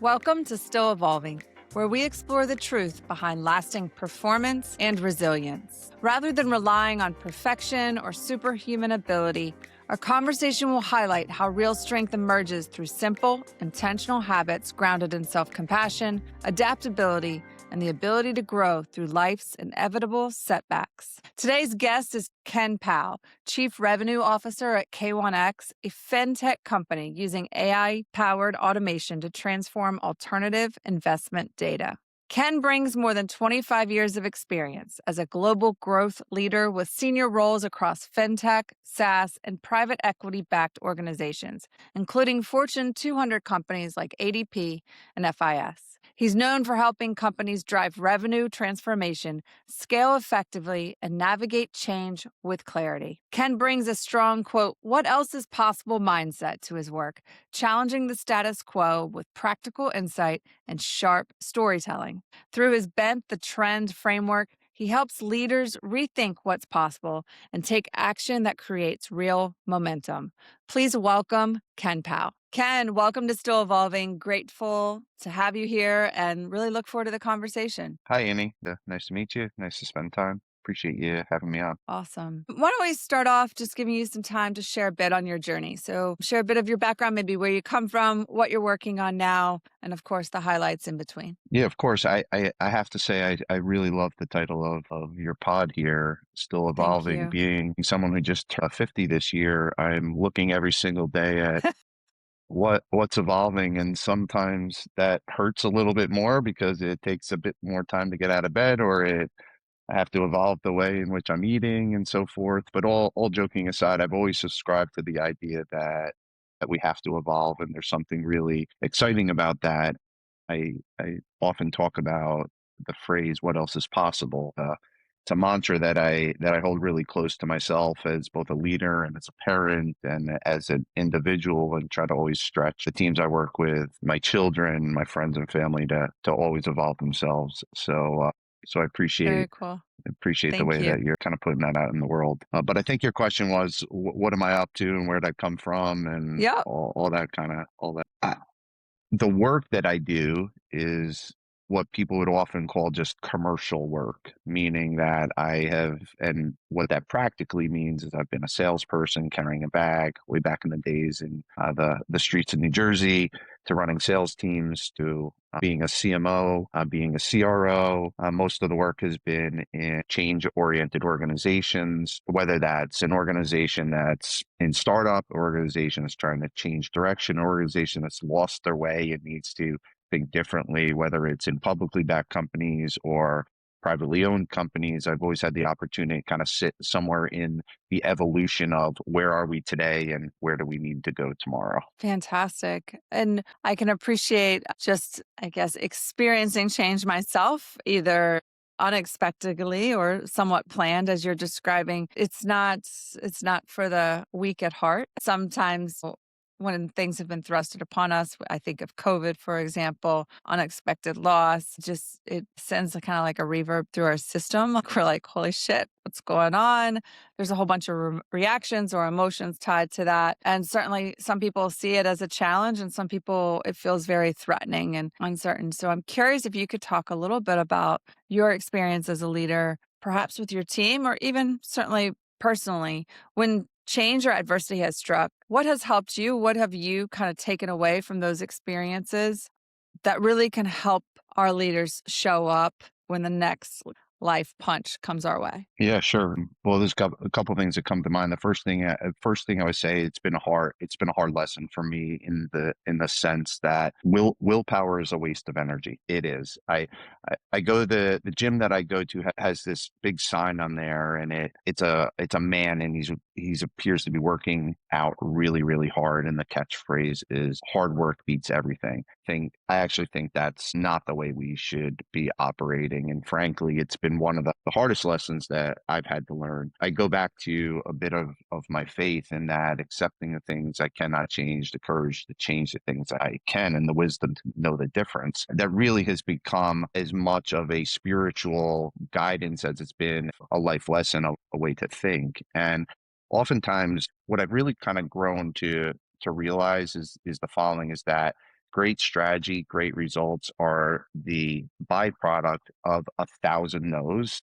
Welcome to Still Evolving, where we explore the truth behind lasting performance and resilience. Rather than relying on perfection or superhuman ability, our conversation will highlight how real strength emerges through simple, intentional habits grounded in self-compassion, adaptability, and the ability to grow through life's inevitable setbacks. Today's guest is Ken Powell, Chief Revenue Officer at K1X, a fintech company using AI-powered automation to transform alternative investment data. Ken brings more than 25 years of experience as a global growth leader with senior roles across fintech, SaaS, and private equity-backed organizations, including Fortune 200 companies like ADP and FIS. He's known for helping companies drive revenue transformation, scale effectively, and navigate change with clarity. Ken brings a strong, quote, "what else is possible" mindset to his work, challenging the status quo with practical insight and sharp storytelling. Through his Bent the Trend framework, he helps leaders rethink what's possible and take action that creates real momentum. Please welcome Ken Powell. Ken, welcome to Still Evolving. Grateful to have you here and really look forward to the conversation. Hi, Annie. Nice to meet you. Nice to spend time. Appreciate you having me on. Awesome. Why don't we start off just giving you some time to share a bit on your journey? So share a bit of your background, maybe where you come from, what you're working on now, and of course, the highlights in between. Yeah, of course. I have to say, I really love the title of your pod here, Still Thank Evolving. you. Being someone who just turned 50 this year, I'm looking every single day at what's evolving. And sometimes that hurts a little bit more because it takes a bit more time to get out of bed, or I have to evolve the way in which I'm eating and so forth. But all joking aside, I've always subscribed to the idea that we have to evolve, and there's something really exciting about that. I often talk about the phrase "what else is possible." It's a mantra that I hold really close to myself as both a leader and as a parent and as an individual, and try to always stretch the teams I work with, my children, my friends and family to always evolve themselves. So I Very cool. appreciate the Thank way you. that you're kind of putting that out in the world. But I think your question was, what am I up to and where did I come from and Yep. all that kind of all that. The work that I do is what people would often call just commercial work, meaning that and what that practically means is I've been a salesperson carrying a bag way back in the days in the streets of New Jersey, to running sales teams, to being a CMO, being a CRO. Most of the work has been in change-oriented organizations, whether that's an organization that's in startup, organization that's trying to change direction, organization that's lost their way and needs to think differently, whether it's in publicly backed companies or privately owned companies. I've always had the opportunity to kind of sit somewhere in the evolution of where are we today and where do we need to go tomorrow. Fantastic. And I can appreciate just, I guess, experiencing change myself, either unexpectedly or somewhat planned as you're describing. It's not for the weak at heart. Sometimes when things have been thrusted upon us, I think of COVID, for example, unexpected loss, just it sends a kind of like a reverb through our system. Like we're like, holy shit, what's going on? There's a whole bunch of reactions or emotions tied to that. And certainly some people see it as a challenge and some people it feels very threatening and uncertain. So I'm curious if you could talk a little bit about your experience as a leader, perhaps with your team or even certainly personally, when change or adversity has struck. What has helped you? What have you kind of taken away from those experiences that really can help our leaders show up when the next life punch comes our way? Yeah, sure. Well, there's a couple things that come to mind. The first thing I would say, it's been a hard lesson for me in the sense that willpower is a waste of energy. It is. I go the gym that I go to has this big sign on there, and it's a man, and he's appears to be working out really really hard, and the catchphrase is "hard work beats everything." I actually think that's not the way we should be operating, and frankly, it's been one of the hardest lessons that I've had to learn. I go back to a bit of my faith in that accepting the things I cannot change, the courage to change the things I can, and the wisdom to know the difference. That really has become as much of a spiritual guidance as it's been a life lesson, a way to think. And oftentimes, what I've really kind of grown to realize is the following: is that Great strategy, great results are the byproduct of 1,000 no's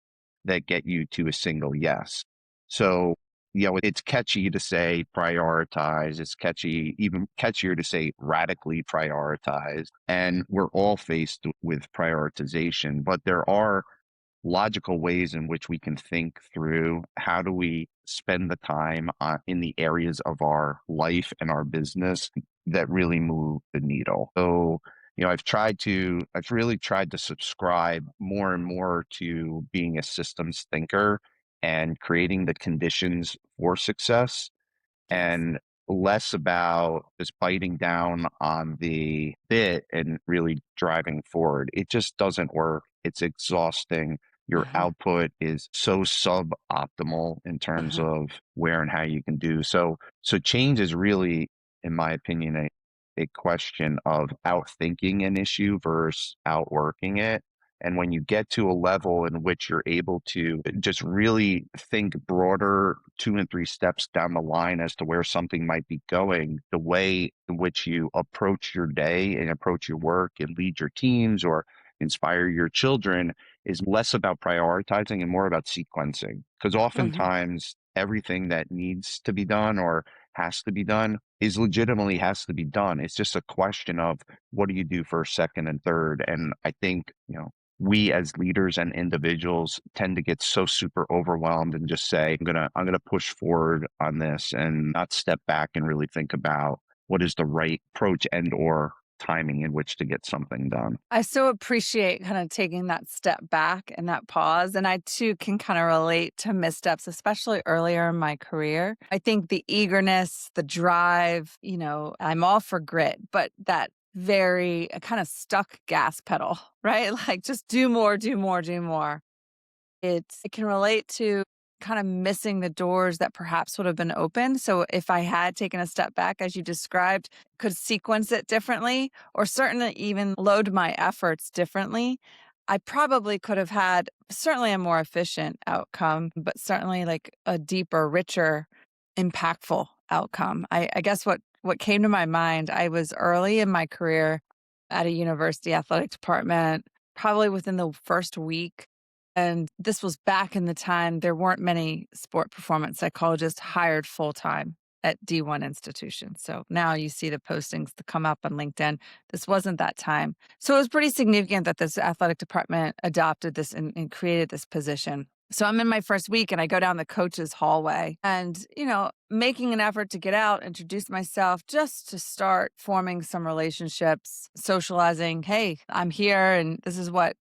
that get you to a single yes. So, it's catchy to say prioritize. It's catchy, even catchier to say radically prioritize. And we're all faced with prioritization, but there are logical ways in which we can think through how do we spend the time in the areas of our life and our business that really move the needle. So, I've really tried to subscribe more and more to being a systems thinker and creating the conditions for success Yes. and less about just biting down on the bit and really driving forward. It just doesn't work. It's exhausting. Your Uh-huh. output is so suboptimal in terms Uh-huh. of where and how you can do. So change is really, in my opinion, a question of outthinking an issue versus outworking it. And when you get to a level in which you're able to just really think broader 2 and 3 steps down the line as to where something might be going, the way in which you approach your day and approach your work and lead your teams or inspire your children is less about prioritizing and more about sequencing. Because Mhm. oftentimes everything that needs to be done or has to be done is legitimately has to be done. It's just a question of what do you do first, second, and third. And I think, we as leaders and individuals tend to get so super overwhelmed and just say, I'm gonna push forward on this and not step back and really think about what is the right approach and or timing in which to get something done. I so appreciate kind of taking that step back and that pause. And I too can kind of relate to missteps, especially earlier in my career. I think the eagerness, the drive, I'm all for grit, but that very kind of stuck gas pedal, right? Like just do more, do more, do more. It can relate to kind of missing the doors that perhaps would have been open. So if I had taken a step back, as you described, could sequence it differently, or certainly even load my efforts differently, I probably could have had certainly a more efficient outcome, but certainly like a deeper, richer, impactful outcome. I guess what came to my mind, I was early in my career at a university athletic department, probably within the first week, and this was back in the time there weren't many sport performance psychologists hired full time at D1 institutions. So now you see the postings that come up on LinkedIn. This wasn't that time. So it was pretty significant that this athletic department adopted this and created this position. So I'm in my first week and I go down the coach's hallway and, making an effort to get out, introduce myself just to start forming some relationships, socializing. Hey, I'm here and this is what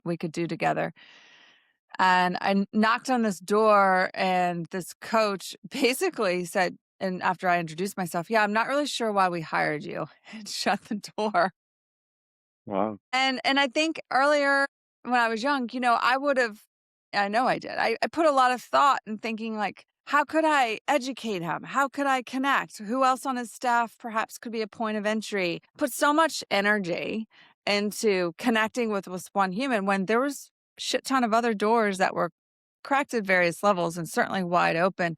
we could do together. And I knocked on this door, and this coach basically said, and after I introduced myself, "Yeah, I'm not really sure why we hired you," and shut the door. Wow. And I think earlier when I was young, I would have I know I did. I put a lot of thought in thinking like, how could I educate him? How could I connect? Who else on his staff perhaps could be a point of entry? Put so much energy into connecting with this one human when there was shit ton of other doors that were cracked at various levels and certainly wide open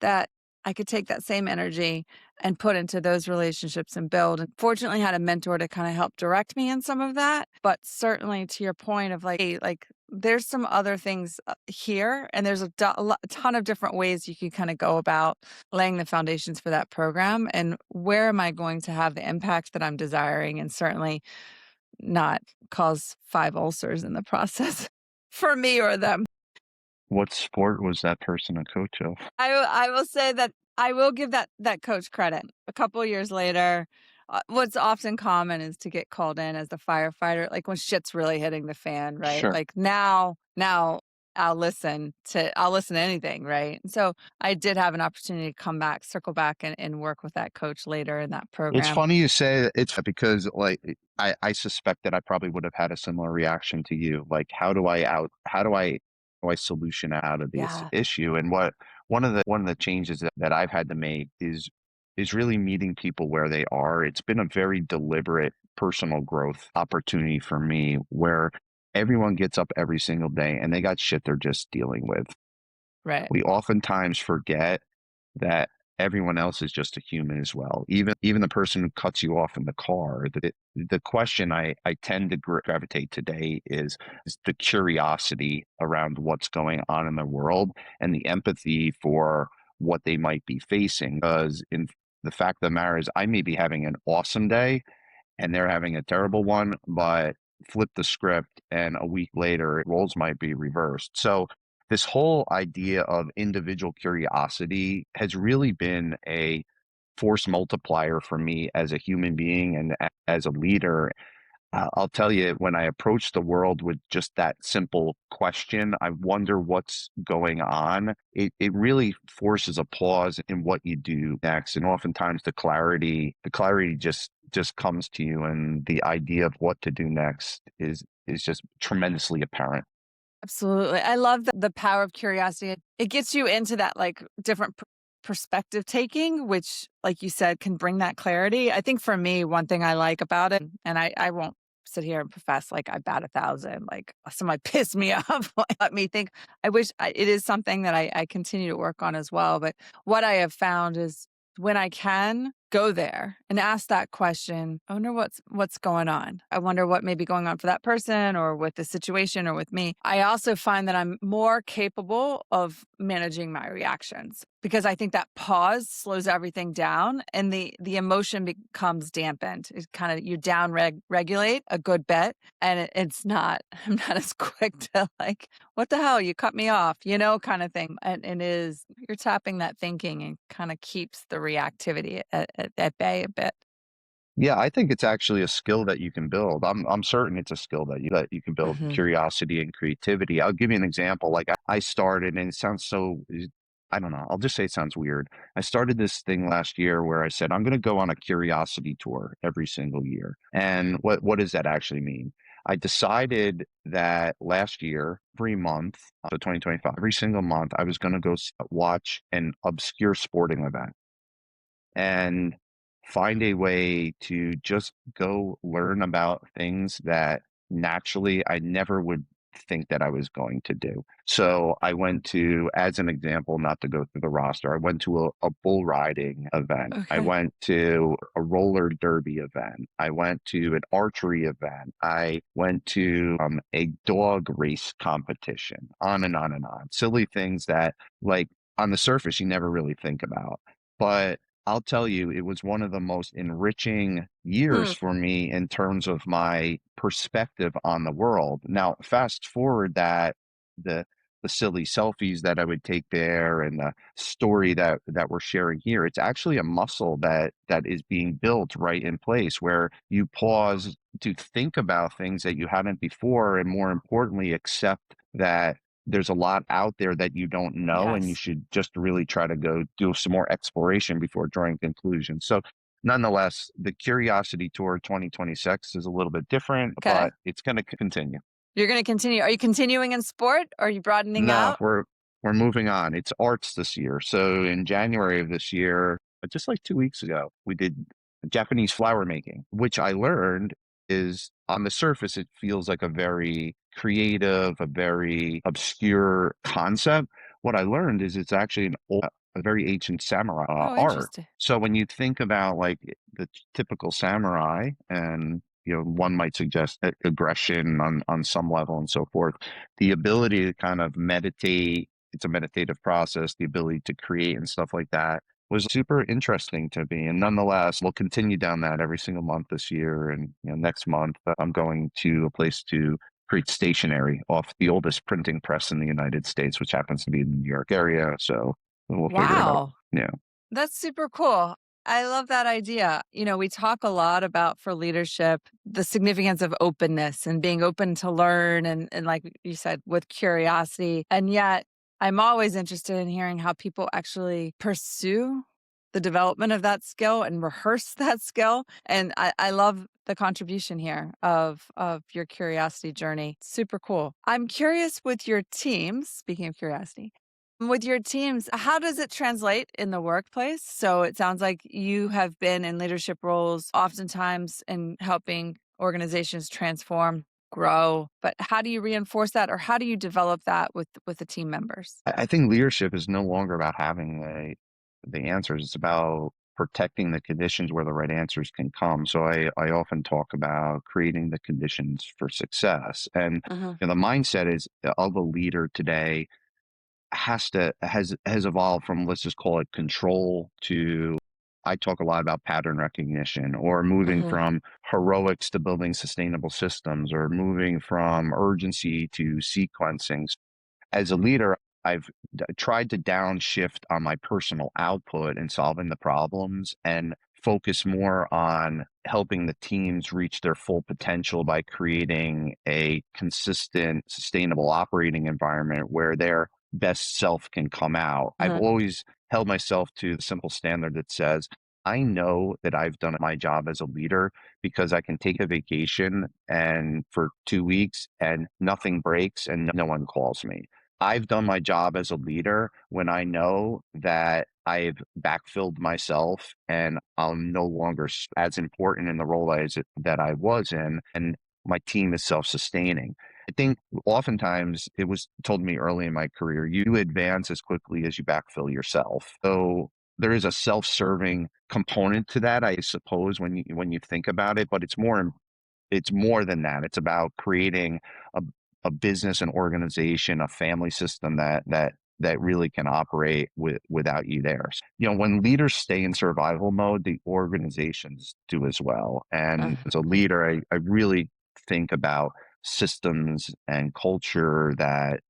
that I could take that same energy and put into those relationships and build. And fortunately had a mentor to kind of help direct me in some of that. But certainly to your point of like, hey, like there's some other things here, and there's a ton of different ways you can kind of go about laying the foundations for that program. And where am I going to have the impact that I'm desiring? And certainly not cause 5 ulcers in the process for me or them. What sport was that person a coach of? I will say that I will give that coach credit. A couple years later, what's often common is to get called in as the firefighter, like when shit's really hitting the fan, right? Sure. Like now I'll listen to anything, right? And so I did have an opportunity to come back, circle back and work with that coach later in that It's program. funny you say that. It's because like I suspect that I probably would have had a similar reaction to you. Like how do I solution out of this Yeah, issue? And what one of the changes that I've had to make is really meeting people where they are. It's been a very deliberate personal growth opportunity for me where everyone gets up every single day and they got shit they're just dealing with. right. We oftentimes forget that everyone else is just a human as well. Even the person who cuts you off in the car. The question I tend to gravitate today is the curiosity around what's going on in the world and the empathy for what they might be facing. Because in the fact of the matter is, I may be having an awesome day and they're having a terrible one, but flip the script and a week later, roles might be reversed. So this whole idea of individual curiosity has really been a force multiplier for me as a human being and as a leader. I'll tell you, when I approach the world with just that simple question, I wonder what's going on. It really forces a pause in what you do next. And oftentimes the clarity just comes to you, and the idea of what to do next is just tremendously apparent. Absolutely. I love the power of curiosity. It gets you into that like different perspective taking, which, like you said, can bring that clarity. I think for me, one thing I like about it, and I won't sit here and profess like I bat 1,000, like somebody pissed me off, like, let me think. It is something that I continue to work on as well. But what I have found is when I can go there and ask that question, I wonder what's going on. I wonder what may be going on for that person or with the situation or with me. I also find that I'm more capable of managing my reactions because I think that pause slows everything down and the emotion becomes dampened. It kind of you down regulate a good bit and it's not I'm not as quick to like what the hell you cut me off, kind of thing. And it is you're tapping that thinking and kind of keeps the reactivity at bay a bit. Yeah, I think it's actually a skill that you can build. I'm certain it's a skill that you can build, Hmm. curiosity and creativity. I'll give you an example. Like I started, and it sounds I don't know. I'll just say it sounds weird. I started this thing last year where I said I'm going to go on a curiosity tour every single year. And what does that actually mean? I decided that last year, every month, so 2025, every single month, I was going to go watch an obscure sporting event and find a way to just go learn about things that naturally I never would think that I was going to do. So I went to, as an example, not to go through the roster, I went to a bull riding event. I Okay. went to a roller derby event. I went to an archery event. I went to a dog race competition, on and on and on. Silly things that, like, on the surface, you never really think about. But I'll tell you, it was one of the most enriching years Hmm. for me in terms of my perspective on the world. Now, fast forward that the the silly selfies that I would take there and the story that we're sharing here, it's actually a muscle that is being built right in place where you pause to think about things that you hadn't before, and more importantly, accept that there's a lot out there that you don't know, and you Yes. should just really try to go do some more exploration before drawing conclusions. So, nonetheless, the Curiosity Tour 2026 is a little bit different, Okay. but it's going to continue. You're going to continue. Are you continuing in sport? Are you broadening No, out? we're moving on. It's arts this year. So in January of this year, just like 2 weeks ago, we did Japanese flower making, which I learned is, on the surface, it feels like a very creative, a very obscure concept. What I learned is it's actually a very ancient samurai Oh, art. interesting. So when you think about like the typical samurai, and one might suggest aggression on some level and so forth, the ability to kind of meditate, it's a meditative process, the ability to create and stuff like that was super interesting to me. And nonetheless, we'll continue down that every single month this year. And next month, I'm going to a place to create stationery off the oldest printing press in the United States, which happens to be in the New York area. So we'll figure it out. Wow. Yeah. That's super cool. I love that idea. We talk a lot about for leadership the significance of openness and being open to learn and like you said, with curiosity. And yet I'm always interested in hearing how people actually pursue the development of that skill and rehearse that skill. And I love the contribution here of your curiosity journey. Super cool. I'm curious with your teams, speaking of curiosity, with your teams, how does it translate in the workplace? So it sounds like you have been in leadership roles oftentimes in helping organizations transform, grow. But how do you reinforce that or how do you develop that with the team members? I think leadership is no longer about having the answers. It's about protecting the conditions where the right answers can come. So I often talk about creating the conditions for success. And Uh-huh. the mindset is of a leader today has evolved from, let's just call it, control to, I talk a lot about pattern recognition, or moving Uh-huh. from heroics to building sustainable systems, or moving from urgency to sequencing. As a leader, I've tried to downshift on my personal output and solving the problems, and focus more on helping the teams reach their full potential by creating a consistent, sustainable operating environment where their best self can come out. I've Uh-huh. always held myself to the simple standard that says, I know that I've done my job as a leader because I can take a vacation and for 2 weeks and nothing breaks and no one calls me. I've done my job as a leader when I know that I've backfilled myself and I'm no longer as important in the role that I was in, and my team is self-sustaining. I think oftentimes it was told me early in my career, you advance as quickly as you backfill yourself. So there is a self-serving component to that, I suppose, when you think about it, but it's more than that. It's about creating a a business, an organization, a family system that really can operate without you there. When leaders stay in survival mode, the organizations do as well. And as a Uh-huh. leader, I really think about systems and culture that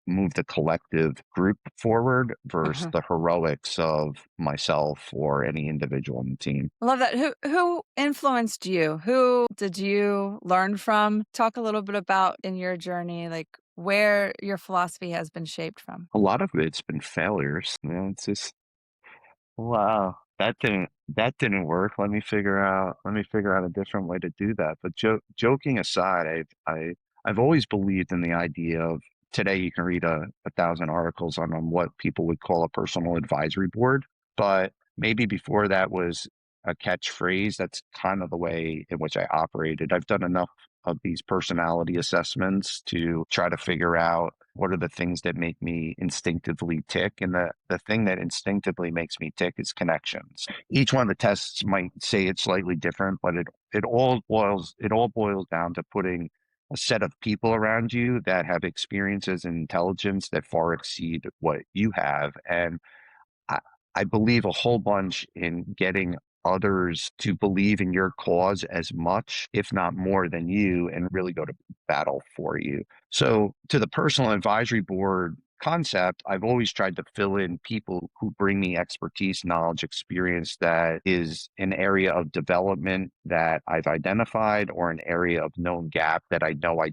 move the collective group forward versus Uh-huh. the heroics of myself or any individual in the team. I love that. Who influenced you? Who did you learn from? Talk a little bit about in your journey, like where your philosophy has been shaped from. A lot of it's been failures. It's just, wow, that didn't work. Let me figure out a different way to do that. But joking aside, I've always believed in the idea of, today you can read a thousand articles on what people would call a personal advisory board, but maybe before that was a catchphrase. That's kind of the way in which I operated. I've done enough of these personality assessments to try to figure out what are the things that make me instinctively tick. And the thing that instinctively makes me tick is connections. Each one of the tests might say it's slightly different, but it all boils down to putting a set of people around you that have experiences and intelligence that far exceed what you have. And I, I believe a whole bunch in getting others to believe in your cause as much, if not more than you, and really go to battle for you. So, to the personal advisory board concept, I've always tried to fill in people who bring me expertise, knowledge, experience that is an area of development that I've identified, or an area of known gap that I know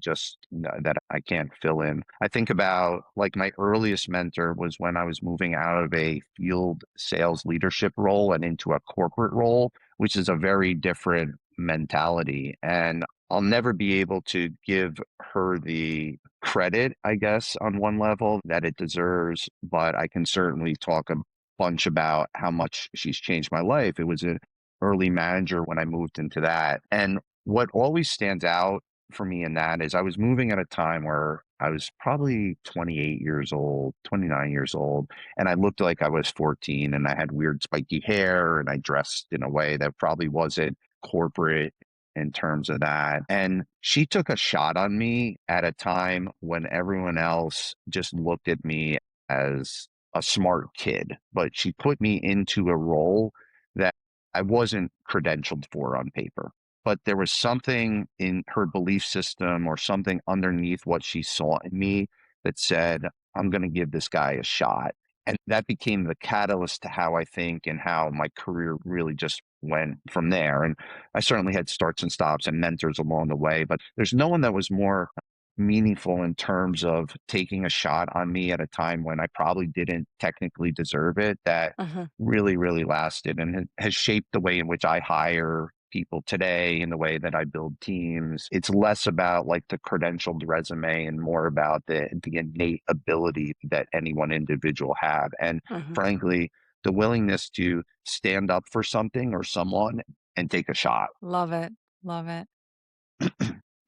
that I can't fill in. I think about, like, my earliest mentor was when I was moving out of a field sales leadership role and into a corporate role, which is a very different mentality. And I'll never be able to give her the credit, I guess, on one level that it deserves, but I can certainly talk a bunch about how much she's changed my life. It was an early manager when I moved into that. And what always stands out for me in that is I was moving at a time where I was probably 28 years old, 29 years old, and I looked like I was 14, and I had weird spiky hair and I dressed in a way that probably wasn't corporate in terms of that. And she took a shot on me at a time when everyone else just looked at me as a smart kid, but she put me into a role that I wasn't credentialed for on paper. But there was something in her belief system, or something underneath what she saw in me, that said, I'm going to give this guy a shot. And that became the catalyst to how I think and how my career really just went from there. And I certainly had starts and stops and mentors along the way, but there's no one that was more meaningful in terms of taking a shot on me at a time when I probably didn't technically deserve it, that Uh-huh. really, really lasted and has shaped the way in which I hire people today, in the way that I build teams. It's less about like the credentialed resume and more about the innate ability that any one individual have. And Uh-huh. frankly, the willingness to stand up for something or someone and take a shot. Love it. Love it.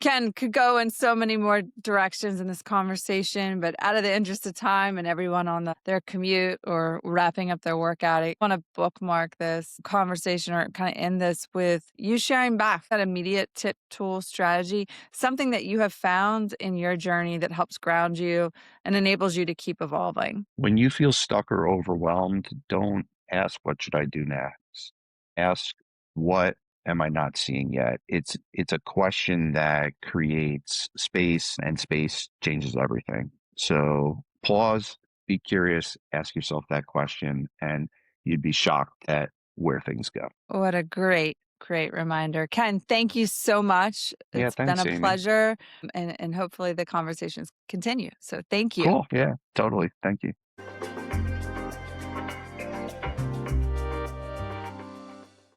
Ken, could go in so many more directions in this conversation, but out of the interest of time and everyone on their commute or wrapping up their workout, I want to bookmark this conversation or kind of end this with you sharing back that immediate tip, tool, strategy, something that you have found in your journey that helps ground you and enables you to keep evolving. When you feel stuck or overwhelmed, don't ask, what should I do next? Ask, what am I not seeing yet? It's a question that creates space, and space changes everything. So pause, be curious, ask yourself that question, and you'd be shocked at where things go. What a great reminder. Ken, thank you so much. Yeah, It's been thanks, a Amy. pleasure, and hopefully the conversations continue. So thank you. Cool. Yeah, totally. Thank you.